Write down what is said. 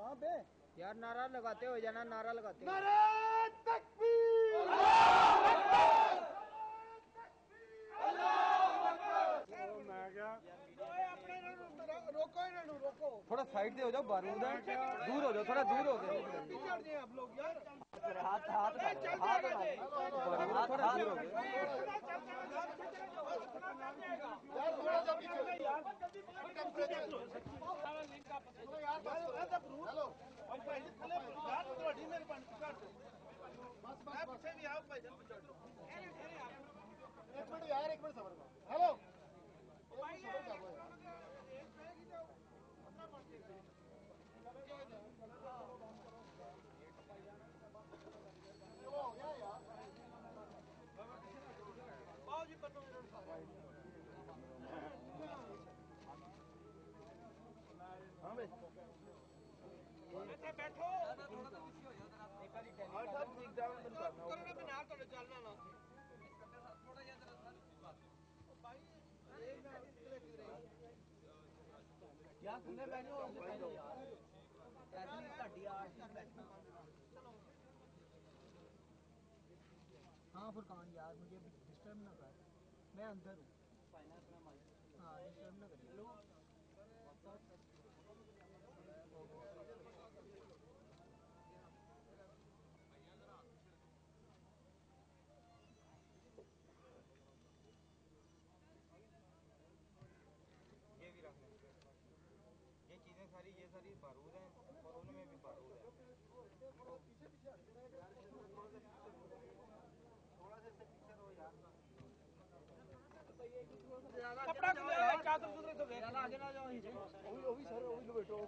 कहाँ पे यार नारा लगाते हो जाना, नारा लगाते हो। नारा तकबीर, मैं क्या रोको इन्होंने, रोको थोड़ा साइड से हो जाओ, बारूद है, दूर हो जाओ, थोड़ा दूर हो गए पीछे आप लोग यार। हाथ हाथ हाथ थोड़ा दूर हो गए यार, थोड़ा सा पीछे यार। हेलो पीछे भी आओ भाई, एक मिनट यार, एक मिनट सबर करो। हेलो हो गया यार। जी हाँ भाई, बैठो यार, खुले बैठो यार, हाँ फुरकान यार, मुझे डिस्टर्ब ना कर, मैं अंदर हूँ। हाँ डिस्टर्ब ना करिए। ये भी रखना, ये चीजें सारी, ये सारी बारूद है और उनमें भी बारूद है। थोड़ा सा पीछे रहो यार, कपड़ा चादर सुधरे तो आगे ना जाओ। सर, लपेटो।